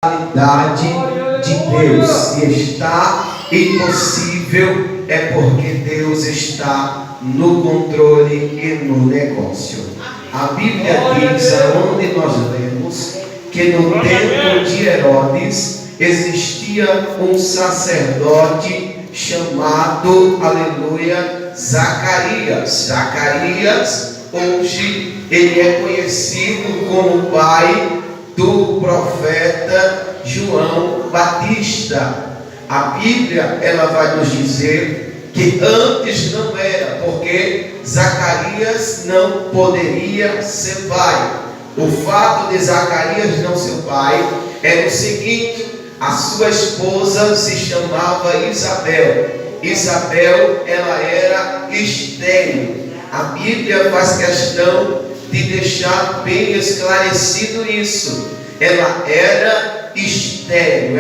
realidade de Deus. E está impossível é porque Deus está no controle e no negócio. A Bíblia diz, aonde nós lemos, que no tempo de Herodes existia um sacerdote chamado, aleluia, Zacarias. Zacarias, hoje, ele é conhecido como pai do profeta João Batista. A Bíblia, ela vai nos dizer que antes não era, porque Zacarias não poderia ser pai. O fato de Zacarias não ser pai era o seguinte: a sua esposa se chamava Isabel. Isabel, ela era estéril. A Bíblia faz questão de deixar bem esclarecido isso. Ela era estéril.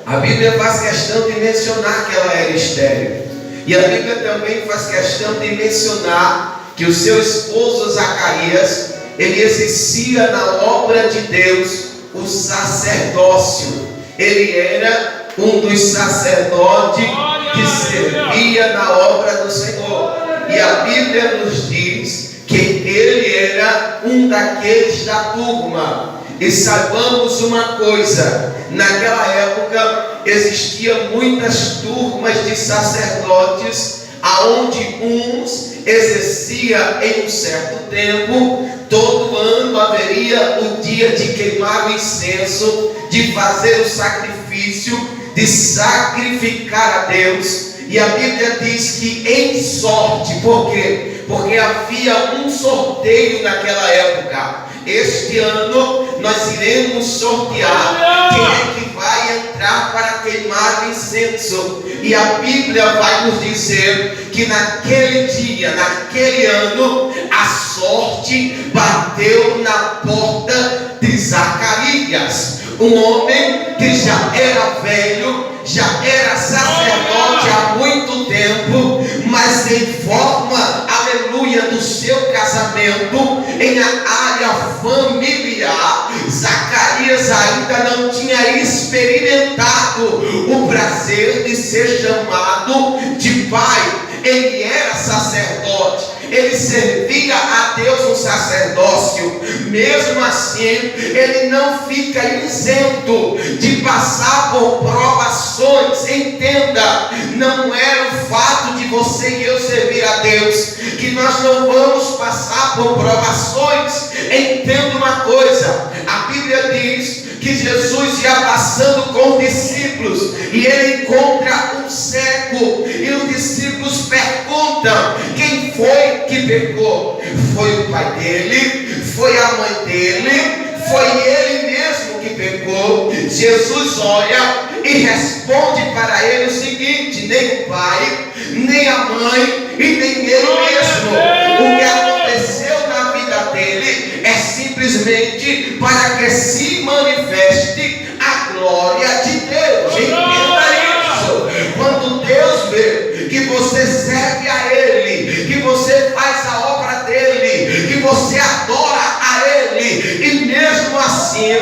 A Bíblia faz questão de mencionar que ela era estéril. E a Bíblia também faz questão de mencionar que o seu esposo Zacarias, ele exercia na obra de Deus o sacerdócio. Ele era um dos sacerdotes que servia na obra do Senhor. E a Bíblia nos diz que ele era um daqueles da turma. E saibamos uma coisa: naquela época existiam muitas turmas de sacerdotes, aonde uns exercia em um certo tempo. Todo ano haveria o dia de queimar o incenso, de fazer o sacrifício, de sacrificar a Deus. E a Bíblia diz que em sorte, por quê? Porque havia um sorteio naquela época. Este ano nós iremos sortear quem é que vai entrar para queimar o incenso. E a Bíblia vai nos dizer que naquele dia, naquele ano, a sorte bateu na porta de Zacarias. Um homem que já era velho, já era sacerdote há muito tempo, mas em forma, aleluia, do seu casamento, em a área familiar, Zacarias ainda não tinha experimentado o prazer de ser chamado de pai. Ele era sacerdote, ele servia a Deus no sacerdócio. Mesmo assim, ele não fica isento de passar por provações. Entenda, não é o fato de você e eu servir a Deus que nós não vamos passar por provações. Entenda uma coisa: a Bíblia diz que Jesus ia passando com os discípulos e ele encontra um cego, e os discípulos perguntam: quem foi que pecou? Foi o pai dele? Foi a mãe dele? Foi ele mesmo que pecou? Jesus olha e responde para ele o seguinte: nem o pai, nem a mãe e nem ele mesmo. O que aconteceu na vida dele é simplesmente para que se manifeste a glória de Deus. Entenda isso. Quando Deus vê que você serve a Ele, que você faz a obra dele, que você adora a Ele, e mesmo assim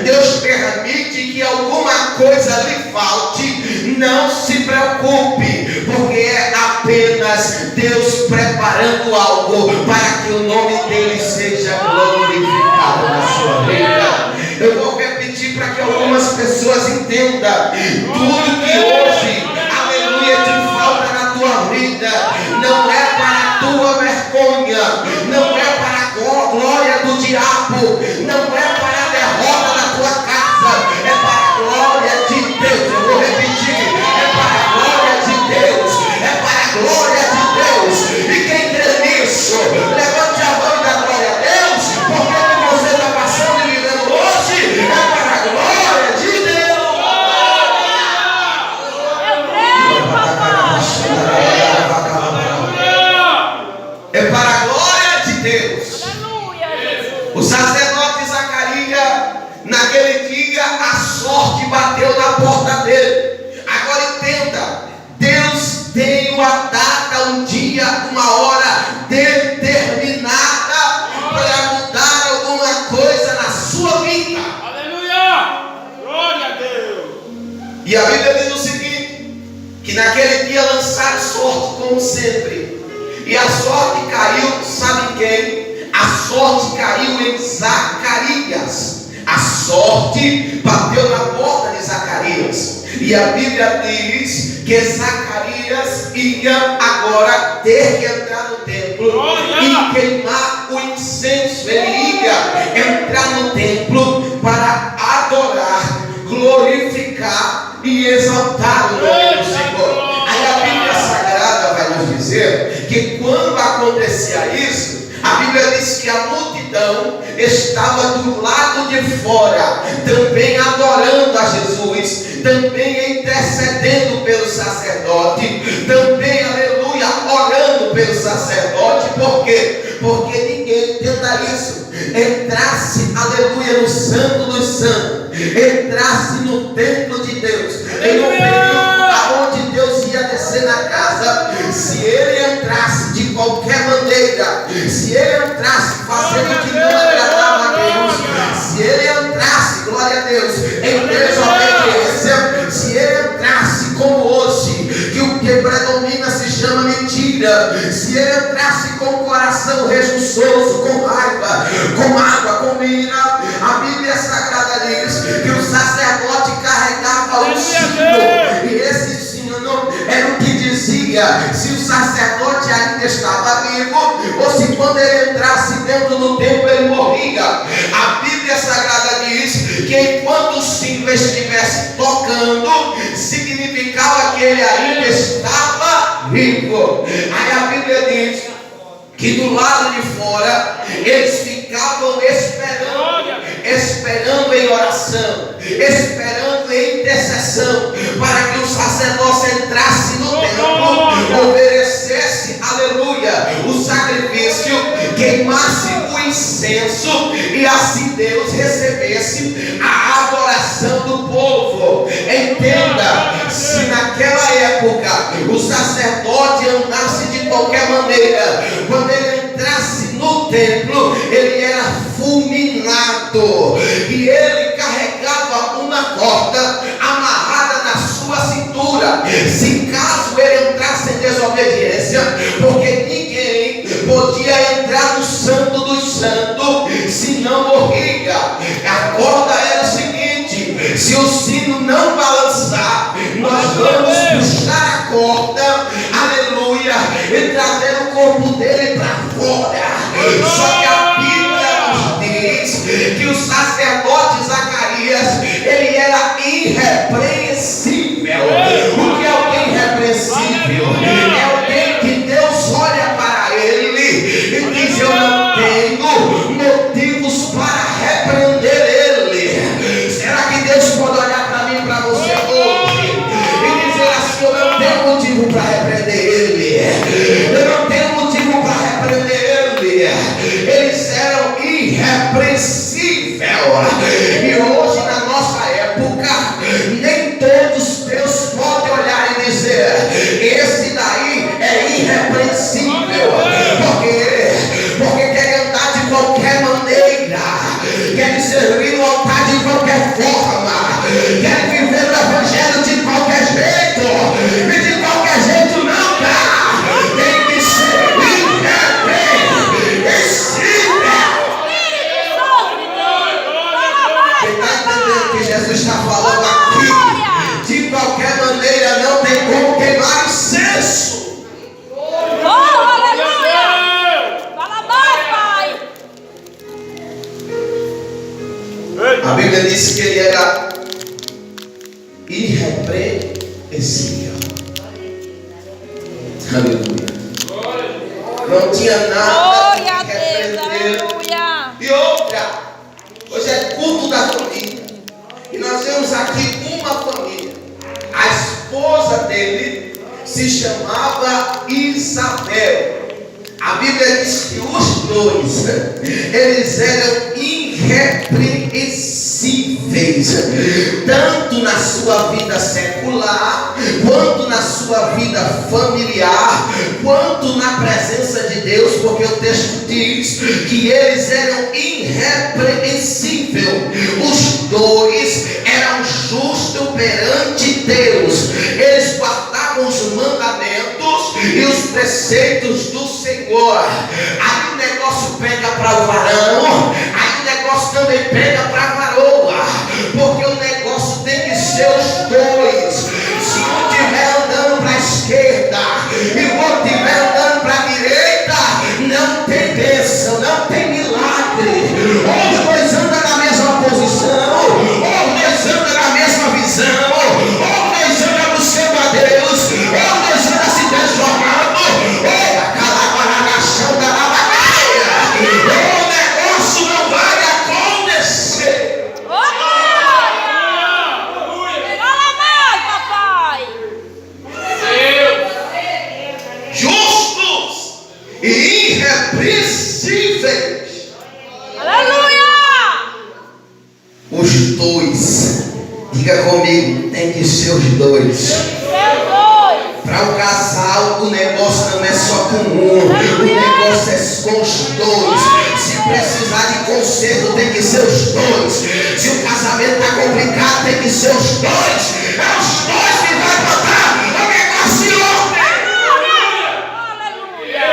Deus permite que alguma coisa lhe falte, não se preocupe, porque é apenas Deus preparando algo para que o nome dele seja glorificado na sua vida. Eu vou repetir para que algumas pessoas entendam: tudo que hoje, aleluia, te falta na tua vida, não é para a tua vergonha, não é para a glória do diabo, não é para a derrota da tua casa, é para a glória de Deus. Eu vou repetir: é para a glória de Deus, é para a glória de Deus. E quem crê nisso, levante a mão e dá glória a Deus, porque o que você está passando e vivendo hoje é para a glória de Deus. É para a glória de Deus. O sacerdote Zacarias, naquele dia, a sorte bateu na porta dele. Agora entenda: Deus tem uma data, um dia, uma hora determinada para mudar naquele dia lançaram sorte como sempre. E a sorte caiu, sabe quem? A sorte caiu em Zacarias. A sorte bateu na porta de Zacarias. E a Bíblia diz que Zacarias ia agora ter que entrar no templo e queimar o incenso. Ele ia entrar no templo para adorar, glorificar e exaltar o nome do Senhor. Aí a Bíblia Sagrada vai nos dizer que quando acontecia isso, a Bíblia diz que a multidão estava do lado de fora, também adorando a Jesus, também intercedendo pelo sacerdote, também, aleluia, orando pelo sacerdote. Por quê? Porque ninguém entenda isso, entrasse, aleluia, no Santo dos Santos, entrasse no templo de Deus, em um período onde Deus ia descer na casa. Se ele entrasse de qualquer maneira, se ele entrasse fazendo o que não agradava a Deus, se ele entrasse, glória a Deus, em desobediência, se ele entrasse como hoje, que o que predomina se chama mentira, se ele entrasse com o coração rejunçoso, com raiva, com água, com ira, a Bíblia Sagrada diz que o sacerdote carregava um sino, e esse sino era o que dizia se o sacerdote ainda estava vivo, ou se quando ele entrasse dentro do templo ele morria. A Bíblia Sagrada diz que enquanto o sino estivesse tocando, significava que ele ainda estava vivo. Aí a Bíblia diz que do lado de fora eles ficavam esperando em oração, esperando em intercessão, para que o sacerdócio entrasse no templo, oferecesse, aleluia, o sacrifício, queimasse o incenso, e assim Deus recebesse a adoração do povo. Entenda, se naquela época o sacerdote andasse de qualquer maneira, quando ele entrasse no templo, ele era fulminado, e ele carregava uma corda amarrada na sua cintura, se caso ele entrasse em desobediência, porque ninguém podia entrar no Santo dos Santos se não morria. A corda era o seguinte: se o sino não balançar, nós vamos puxar a corda, aleluia, e trazer o corpo dele para fora. Só que a Bíblia nos diz que o sacerdote Zacarias, ele era irrepreensível. O que é alguém irrepreensível? É alguém que Deus olha para ele e diz: eu não tenho motivos para repreender ele. Será que Deus pode olhar para mim e para você hoje e dizer assim: eu não tenho motivo para repreender ele, eu não tenho motivo para repreender ele? Eles eram irrepreensíveis. E hoje, na nossa época, nem todos Deus pode olhar e dizer: esse daí é irrepreensível. Porque quer andar de qualquer maneira, quer servir no altar de qualquer forma, quer viver o evangelho de qualquer jeito, e de qualquer jeito não dá. Tem que ser irrepreensível. Quem está entendendo o que Jesus está falando aqui? De qualquer maneira não tem como queimar incenso. A Bíblia diz que ele era irrepreensível. Aleluia. Não tinha nada que repreender. E outra, hoje é culto da família, e nós temos aqui uma família. A esposa dele se chamava Isabel. A Bíblia diz que os dois, eles eram irrepreensíveis, tanto na sua vida secular, quanto na sua vida familiar, quanto na presença de Deus, porque o texto diz que eles eram irrepreensíveis. Os dois eram justos perante Deus, eles guardavam os para o varão, aí o negócio também pega para a varoa, porque o negócio tem que ser os dois. Se um estiver andando para a esquerda e o outro estiver andando para a direita, não tem bênção, não tem milagre. Ou os dois andam na mesma posição, ou os dois andam na mesma visão, ou os dois andam buscando a Deus, ou os dois andam se transformando, ou a calabaragação da lavacaia. O negócio não vai acontecer. Fala mais, papai. Justos e irrepreensíveis. Aleluia. Os dois, diga comigo, tem que ser os dois. Para o casal, o negócio não é só com um, o negócio é com os dois. Se precisar de conserto, tem que ser os dois. Se o casamento está complicado, tem que ser os dois. É os dois que vai botar o negócio em ordem. Aleluia.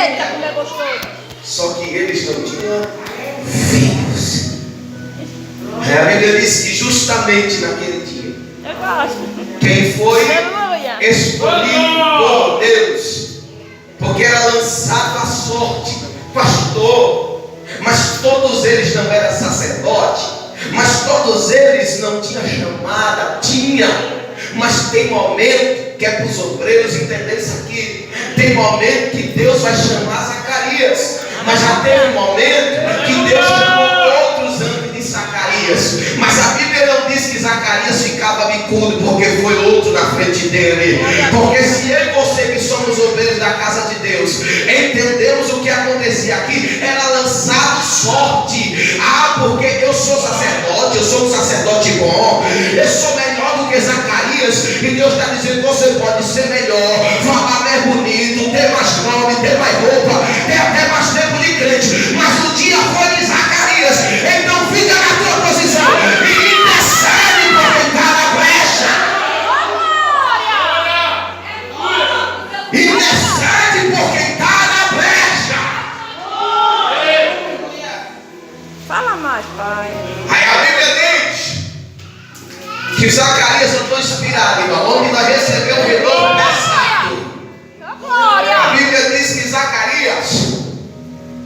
Eita, como é gostoso. Só que eles não tinham filhos. A Bíblia diz que justamente naquele dia, Eu gosto. quem foi Aleluia. escolhido por Deus, porque era lançado à sorte, pastor, mas todos eles não eram sacerdote, mas todos eles não tinham chamada, mas tem momento que é para os obreiros entenderem isso aqui, tem momento que Deus vai chamar Zacarias, mas já teve um momento que Deus chamou outros antes de Zacarias, mas a Bíblia não diz que Zacarias ficava bicudo porque foi outro na frente dele, porque se eu e você que somos obreiros da casa de Deus entendemos o que acontecia aqui, era lançado sorte. Porque eu sou sacerdote, eu sou um sacerdote bom, eu sou melhor do que Zacarias, e Deus está dizendo: você pode ser melhor, falar mais bonito, ter mais nome, ter mais roupa, ter até mais tempo de crente, mas o dia foi de Zacarias. Então fica na tua posição e intercede por quem está na brecha. Intercede por quem está na brecha. Fala mais, pai. Aí a Bíblia diz que Zacarias andou inspirado, irmão, onde nós recebemos um renovo pesado. A Bíblia diz que Zacarias,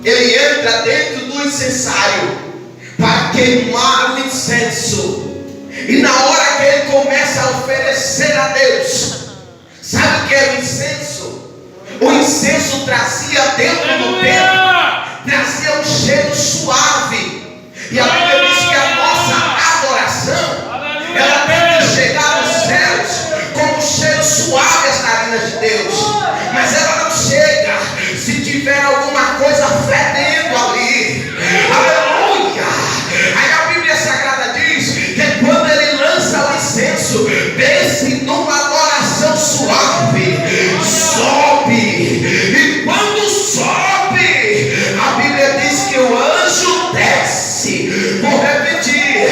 ele entra dentro do incensário para queimar o incenso, e na hora que ele começa a oferecer a Deus, sabe o que é o incenso? O incenso trazia dentro do templo, trazia um cheiro suave, e a Bíblia diz que a nossa adoração, ela tem que chegar aos céus como um cheiro suave às narinas de Deus, mas ela não chega se tiver alguma coisa fedendo ali. Aleluia! Aí a Bíblia Sagrada diz que quando ele lança o incenso, desce numa adoração suave, sobe, e quando sobe, a Bíblia diz que o anjo desce. Vou repetir: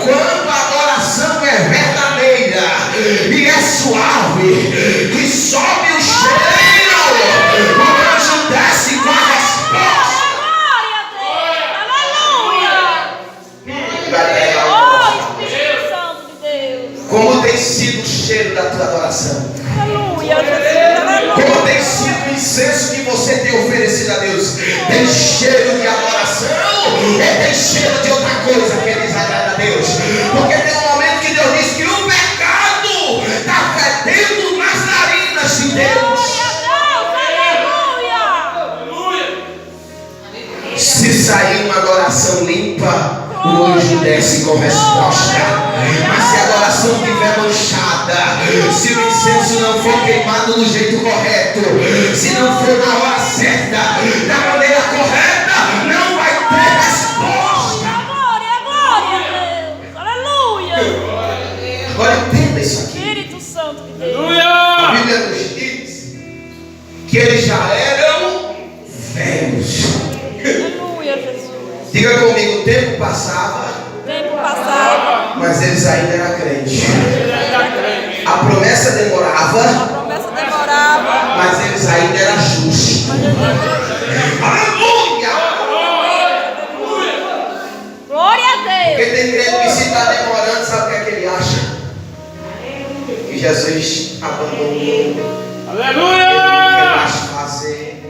quando a adoração é verdadeira e é suave, que sobe o cheiro, o anjo desce com a resposta. Glória a Deus. Aleluia. Vai pegar Oh, Espírito Santo de Deus. como tem sido o cheiro da tua adoração? Aleluia, Jesus. Aleluia. Como tem sido o incenso que você tem oferecido a Deus? Tem cheiro de adoração ou tem cheiro de outra coisa que desagrada a Deus? Porque tem um momento que Deus diz que o pecado está fedendo nas narinas de Deus. Se sair uma adoração limpa, o anjo desce com resposta. Mas se a adoração estiver manchada, se o incenso não for queimado do jeito correto, se não for na hora certa, da maneira correta, não vai ter resposta. Glória a Deus. Aleluia. Agora entenda isso aqui. Espírito Santo de Deus. A Bíblia nos diz que eles já eram velhos. Aleluia, Jesus. Diga comigo: o tempo passava, Tempo passado. mas eles ainda eram crentes. A promessa demorava, A promessa demorava. mas eles ainda eram justos. Aleluia! Jesus abandonou. Aleluia! Ele não quer mais fazer.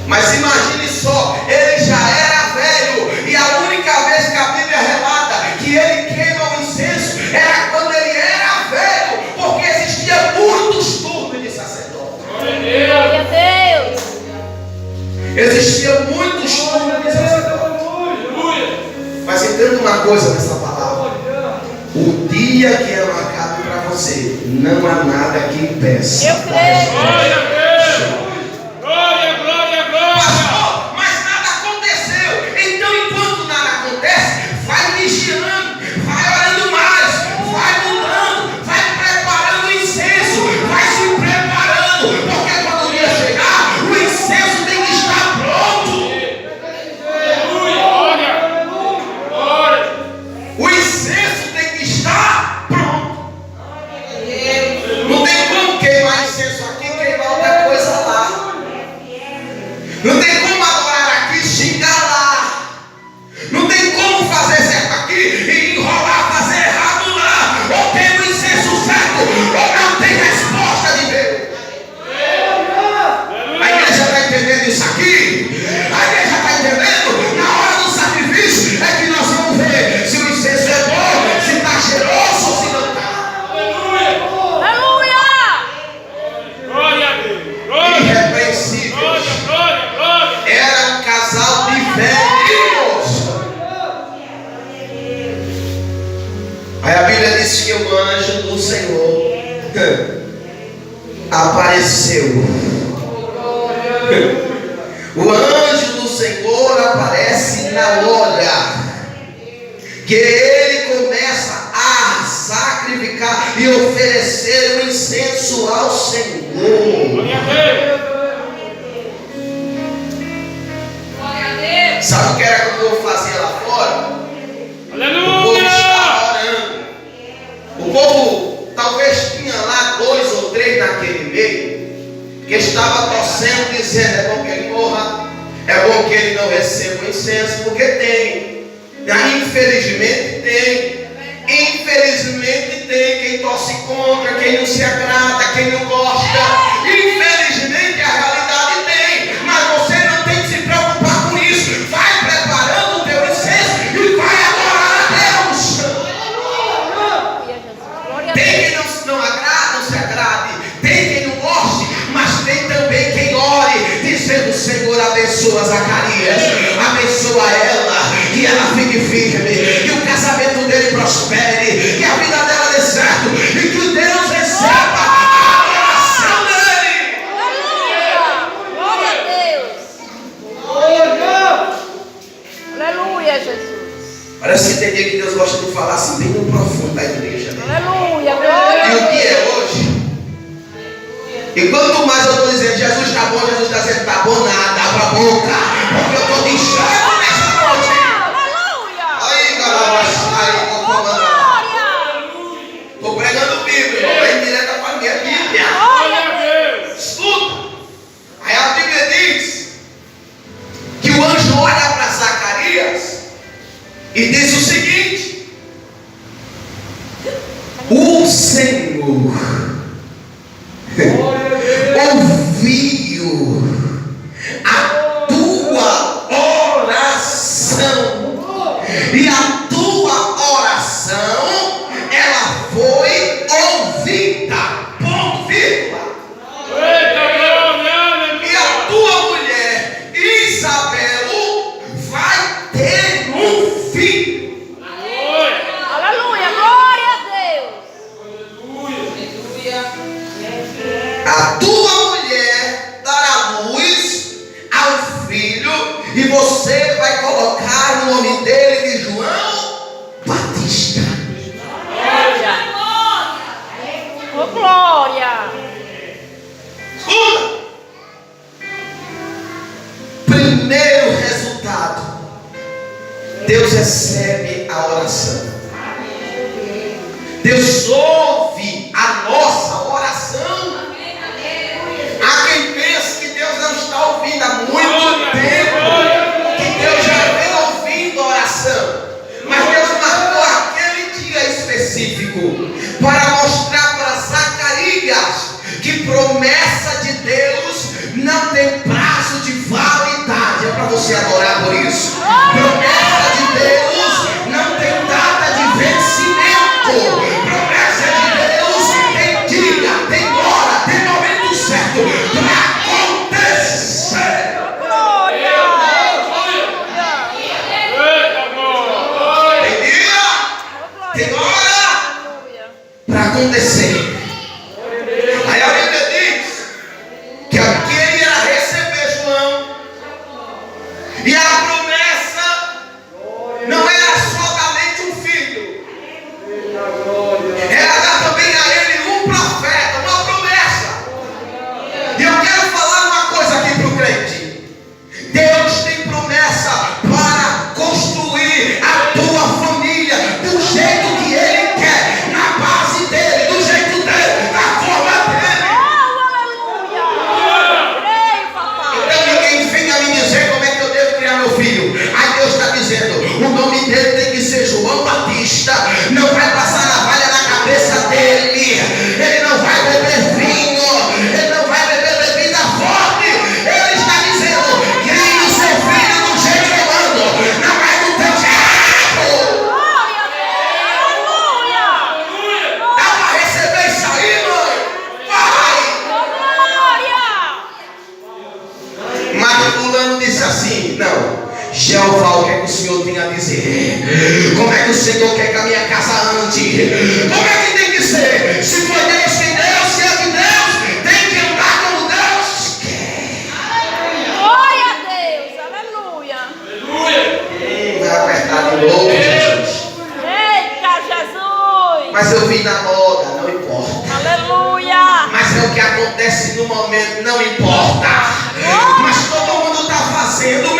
Mas imagine só, ele já era velho, e a única vez que a Bíblia relata que ele queima o incenso era quando ele era velho, porque existia muitos turnos de sacerdote. Glória a Deus. Existia muitos turnos de sacerdote. Mas entenda uma coisa nessa palavra: o dia que é marcado para você, não há nada que impeça. Eu creio. Glória a Deus! Glória, glória, glória! Pastor, mas nada aconteceu. Então, enquanto nada acontece, vai vigiando, vai orando mais, vai mudando, vai preparando o incenso, vai se preparando, porque quando o dia chegar, o incenso tem que estar pronto. Aleluia! Glória! O incenso tem que estar pronto. Não tem como queimar incenso aqui e queimar outra coisa lá. Não tem como adorar aqui e xingar lá. Não tem como fazer certo aqui e enrolar, fazer errado lá. Ou tem o incenso certo, ou não tem resposta de Deus. A igreja está entendendo isso aqui? A igreja está entendendo? Na hora do sacrifício é que nós vamos ver se o incenso é bom, se está cheiroso ou se não está. Aleluia. Glória a Deus! Glória! Irrepreensível. Glória, glória, glória! Era um casal de velhos. Aí a Bíblia diz que o anjo do Senhor apareceu. O anjo do Senhor aparece na hora que ele começa a sacrificar e oferecer o incenso ao Senhor. Glória a Deus! Sabe o que era que o povo fazia lá fora? O povo Aleluia! estava orando. O povo talvez tinha lá 2 ou 3 naquele meio que estava torcendo, dizendo: é bom que ele morra, é bom que ele não receba o incenso, porque tem. Infelizmente tem. Infelizmente tem quem torce contra, quem não se agrada, quem não gosta. Infelizmente a realidade tem. Mas você não tem que se preocupar com isso. Vai preparando o teu incenso e vai adorar a Deus. Aleluia, Jesus. Glória a Tem Deus. quem não agrada, não se agrade. Tem quem não goste, mas tem também quem ore, dizendo: Senhor, abençoa Zacarias, abençoa ela, que ela fique firme, que o casamento dele prospere, que a vida dela dê certo e que Deus receba a adoração dele. Aleluia. Glória a Deus. Aleluia, Jesus. Parece que tem dia que Deus gosta de falar assim, bem no profundo da igreja, né? Aleluia. Glória E a o que Deus. é hoje? E quanto mais eu estou dizendo Jesus está bom, Jesus está dizendo: está bom nada, abra a boca, porque eu estou te enxergando nessa noite. Aleluia. Aí, galera, aí, vou comandar. Glória. Estou pregando Bíblia, vai direto para a minha Bíblia. Glória a Deus! Escuta. Aí a Bíblia diz que o anjo olha para Zacarias e diz o seguinte: o Senhor ouviu a tua oração, e a tua oração ela foi ouvida. Ponto, vírgula. Eita, glória! E a tua mulher Isabel vai ter um filho. Glória! Aleluia. Glória a Deus. A tua mulher dará luz ao filho, e você vai colocar o nome dele de João Batista. Oh, glória. Escuta. Primeiro resultado: Deus recebe a oração. Deus ouve a nossa oração. Há quem pense que Deus não está ouvindo há muito tempo, que Deus já vem ouvindo a oração. Mas Deus marcou aquele dia específico para mostrar para Zacarias acontecer. Aí a Bíblia diz que ele ia receber João, e a promessa não era somente um filho, era dar também a ele um profeta, uma promessa. E eu quero falar uma coisa aqui para o crente: Deus tem promessa para construir a tua família do jeito que Ele quer, na base dele, do jeito dele, na forma dele. Oh, aleluia. Creio, papai. Então ninguém venha me dizer como é que eu devo criar meu filho. Aí Deus está dizendo: o nome dele tem que ser João Batista. Não vai passar navalha na cabeça dele. Ele não vai beber vinho. Ele não vai beber bebida forte. Ele está dizendo: crie o seu filho do jeito que eu mando. Não é do teu jeito. Glória a Deus. Aleluia. Dá para receber isso aí, mãe? Vai! Glória. Mas fulano disse assim: não, Jeová, o que é que o Senhor tem a dizer? Como é que o Senhor quer que a minha casa ande? Como é que tem que ser? Se foi Deus quem deu, se é de Deus, tem que andar como Deus quer. Glória a Deus. Aleluia. Vai apertar de novo, Jesus. Eita, Jesus. Mas eu vim na moda, não importa. Aleluia. Mas é o que acontece no momento, não importa. Mas todo mundo está fazendo.